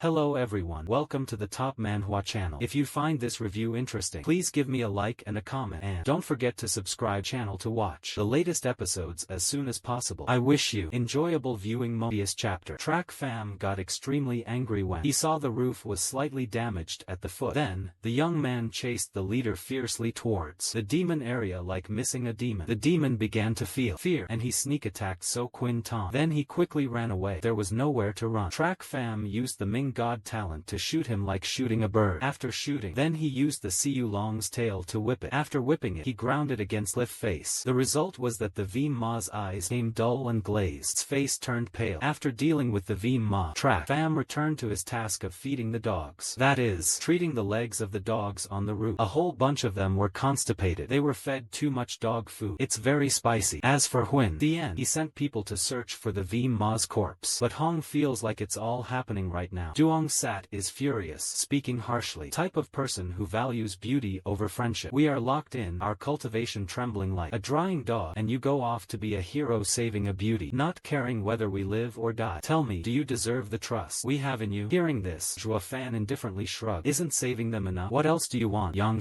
Hello everyone, welcome to the Top Manhua channel. If you find this review interesting, please give me a like and a comment, and don't forget to subscribe channel to watch the latest episodes as soon as possible. I wish you enjoyable viewing. Mobius chapter. Track fam got extremely angry when he saw the roof was slightly damaged at the foot. Then, the young man chased the leader fiercely towards the demon area like missing a demon. The demon began to feel fear and he sneak attacked So Quin Tong. Then he quickly ran away. There was nowhere to run. Track fam used the Ming God talent to shoot him like shooting a bird. After shooting, then he used the Siu Long's tail to whip it. After whipping it, he ground it against Lift face. The result was that the Veem Ma's eyes became dull and glazed. Its face turned pale. After dealing with the Veem Ma, Track fam returned to his task of feeding the dogs. That is, treating the legs of the dogs on the roof. A whole bunch of them were constipated. They were fed too much dog food. It's very spicy. As for Huin, the end, he sent people to search for the Veem Ma's corpse. But Hong feels like it's all happening right now. Duong Sat is furious, speaking harshly. Type of person who values beauty over friendship. We are locked in, our cultivation trembling like a drying dog, and you go off to be a hero saving a beauty, not caring whether we live or die. Tell me, do you deserve the trust we have in you? Hearing this, Zhuo Yifan indifferently shrugged. Isn't saving them enough? What else do you want? Yang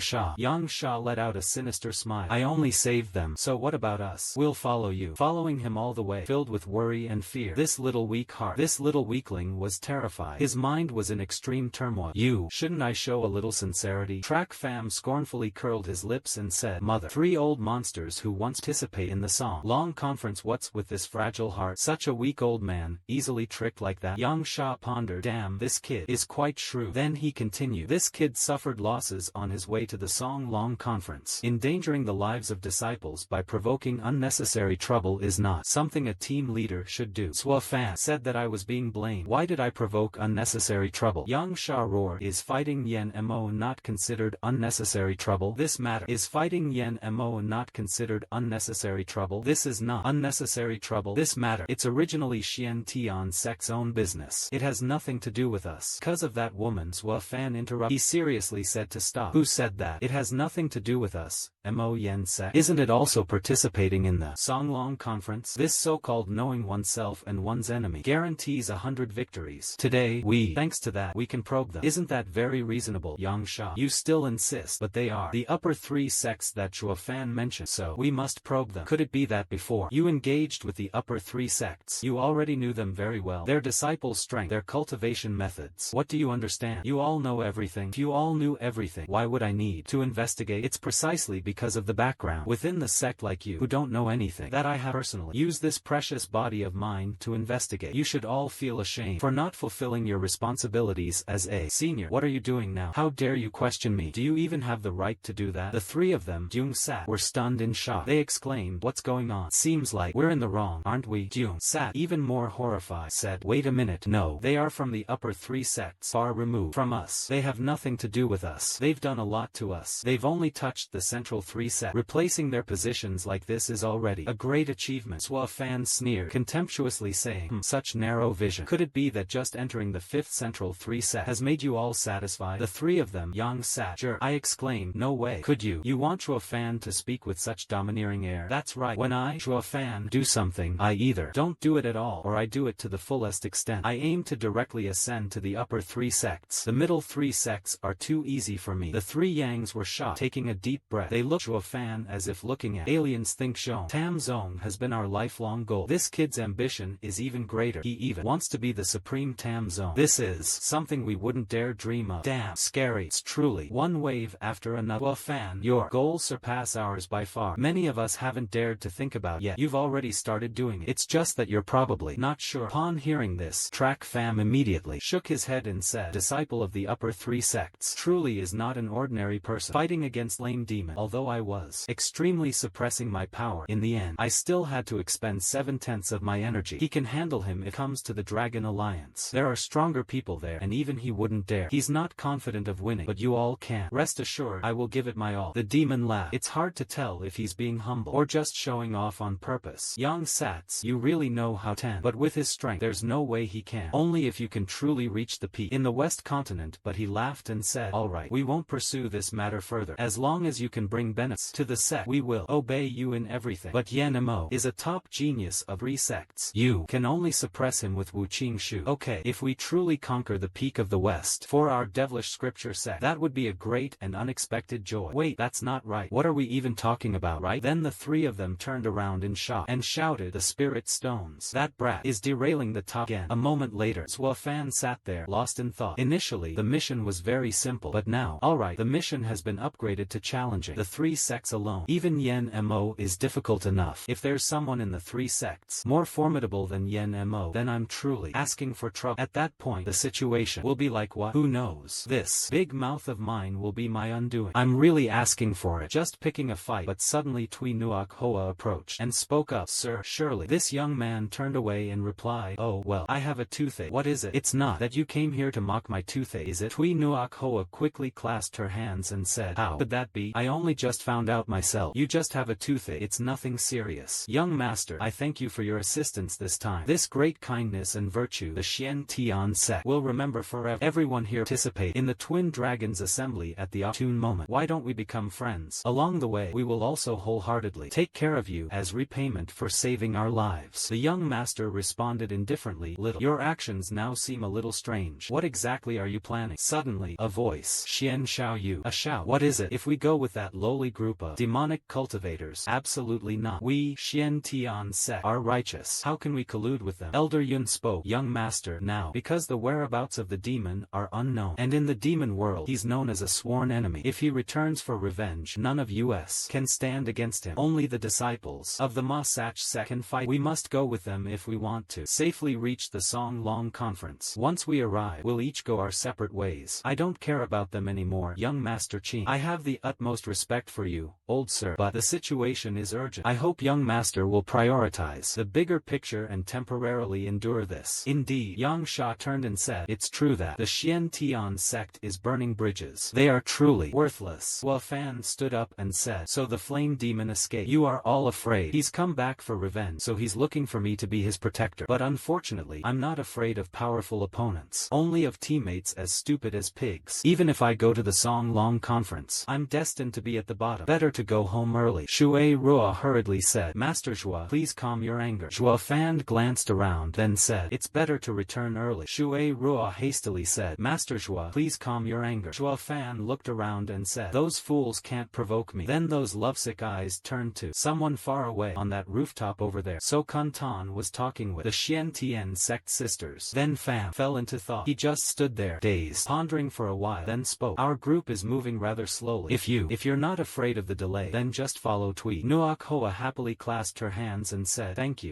Sha let out a sinister smile. I only saved them, so what about us? We'll follow you. Following him all the way, filled with worry and fear. This little weak heart, this little weakling was terrified. His mind was in extreme turmoil. Shouldn't I show a little sincerity? Track fam scornfully curled his lips and said, Mother, three old monsters who once participate in the song long conference. What's with this fragile heart? Such a weak old man, easily tricked like that. Yang Sha pondered. Damn, this kid is quite shrewd. Then he continued, this kid suffered losses on his way to the song long conference. Endangering the lives of disciples by provoking unnecessary trouble is not something a team leader should do. Zhuo Yifan said that I was being blamed. Why did I provoke unnecessary trouble? Yang Sha roared. Is fighting Yen Mo not considered unnecessary trouble? This matter. Is fighting Yen Mo not considered unnecessary trouble? This is not unnecessary trouble. This matter. It's originally Xian Tian Sec's own business. It has nothing to do with us. Cause of that woman. Zhuo Yifan interrupted. He seriously said to stop. Who said that? It has nothing to do with us. Mo Yen Sec. Isn't it also participating in the Songlong conference? This so-called knowing oneself and one's enemy guarantees 100 victories. Today, thanks to that, we can probe them. Isn't that very reasonable? Yang Sha. You still insist, but they are the upper three sects that Zhuo Yifan mentioned, so we must probe them. Could it be that before you engaged with the upper three sects, you already knew them very well? Their disciples' strength, their cultivation methods. What do you understand? You all know everything. If you all knew everything, why would I need to investigate? It's precisely because of the background within the sect like you who don't know anything that I have personally used this precious body of mine to investigate. You should all feel ashamed for not fulfilling your responsibilities as a senior. What are you doing now? How dare you question me? Do you even have the right to do that? The three of them, Duong Sat, were stunned in shock. They exclaimed, what's going on? Seems like we're in the wrong, aren't we? Duong Sat, even more horrified, said, wait a minute. No, they are from the upper three sects, far removed from us. They have nothing to do with us. They've done a lot to us. They've only touched the central three sect. Replacing their positions like this is already a great achievement. Zhuo Yifan sneered, contemptuously saying, such narrow vision. Could it be that just entering the fifth central three sect has made you all satisfied? The three of them, Yang Sat, I exclaimed, no way. Could you? You want Zhuo Yifan to speak with such domineering air? That's right. When I, Zhuo Yifan, do something, I either don't do it at all or I do it to the fullest extent. I aim to directly ascend to the upper three sects. The middle three sects are too easy for me. The three Yangs were shocked. Taking a deep breath, they looked Zhuo Yifan as if looking at aliens. Think Zhong Tam Zong has been our lifelong goal. This kid's ambition is even greater. He even wants to be the supreme Tam Zong. This is something we wouldn't dare dream of. Damn, scary. It's truly one wave after another. Well, Fan, your goals surpass ours by far. Many of us haven't dared to think about yet. You've already started doing it. It's just that you're probably not sure. Upon hearing this, Track fam immediately shook his head and said, disciple of the upper three sects truly is not an ordinary person fighting against lame demon. Although I was extremely suppressing my power, in the end, I still had to expend 7/10 of my energy. He can handle him if it comes to the Dragon Alliance. There are stronger people there, and even he wouldn't dare. He's not confident of winning, but you all can. Rest assured, I will give it my all. The demon laughed. It's hard to tell if he's being humble or just showing off on purpose. Yang Sats, you really know how to, but with his strength, there's no way he can. Only if you can truly reach the peak in the West Continent. But he laughed and said, all right, we won't pursue this matter further. As long as you can bring benefits to the sect, we will obey you in everything. But Yen Mo is a top genius of three sects. You can only suppress him with Wu Qing Shu. Okay, if we truly truly conquer the peak of the West for our devilish scripture sect. That would be a great and unexpected joy. Wait, that's not right. What are we even talking about, right? Then the three of them turned around in shock and shouted, the spirit stones. That brat is derailing the talk again. A moment later, Zhuo Yifan sat there, lost in thought. Initially, the mission was very simple, but now, alright, the mission has been upgraded to challenging the three sects alone. Even Yen Mo is difficult enough. If there's someone in the three sects more formidable than Yen Mo, then I'm truly asking for trouble. At that point, the situation will be like what? Who knows? This big mouth of mine will be my undoing. I'm really asking for it. Just picking a fight. But suddenly Tui Nuok Hoa approached and spoke up. Sir, surely. This young man turned away and replied, oh, well, I have a toothache. What is it? It's not that you came here to mock my toothache, is it? Tui Nuok Hoa quickly clasped her hands and said, how could that be? I only just found out myself. You just have a toothache. It's nothing serious. Young master, I thank you for your assistance this time. This great kindness and virtue the Xian Tian sect will remember forever. Everyone here participate in the Twin Dragons assembly at the opportune moment. Why don't we become friends? Along the way, we will also wholeheartedly take care of you as repayment for saving our lives. The young master responded indifferently, little. Your actions now seem a little strange. What exactly are you planning? Suddenly, a voice. Xian Xiao Yu. A shout. What is it? If we go with that lowly group of demonic cultivators? Absolutely not. We, Xian Tian sect, are righteous. How can we collude with them? Elder Yun spoke. Young master, now, because the whereabouts of the demon are unknown, and in the demon world he's known as a sworn enemy. If he returns for revenge, none of us can stand against him. Only the disciples of the Ma Sach sect can fight. We must go with them if we want to safely reach the Song Long Conference. Once we arrive, we'll each go our separate ways. I don't care about them anymore, young master Qin. I have the utmost respect for you, old sir, but the situation is urgent. I hope young master will prioritize the bigger picture and temporarily endure this. Indeed, Yang Sha turned and said, it's true that the Xian Tian sect is burning bridges. They are truly worthless. Zhuo Yifan stood up and said, so the flame demon escaped. You are all afraid. He's come back for revenge, so he's looking for me to be his protector. But unfortunately, I'm not afraid of powerful opponents, only of teammates as stupid as pigs. Even if I go to the Song Long Conference, I'm destined to be at the bottom. Better to go home early. Shui Rua hurriedly said, Master Zhuo, please calm your anger. Zhuo Yifan glanced around, then said, it's better to return early. Shui Rua hastily said, Master Zhuo, please calm your anger. Zhuo Yifan looked around and said, those fools can't provoke me. Then those lovesick eyes turned to someone far away on that rooftop over there. So Kantan was talking with the Xian Tian sect sisters. Then Fan fell into thought. He just stood there, dazed, pondering for a while, then spoke. Our group is moving rather slowly. If you're not afraid of the delay, then just follow Tui. Nuok Hoa happily clasped her hands and said, thank you.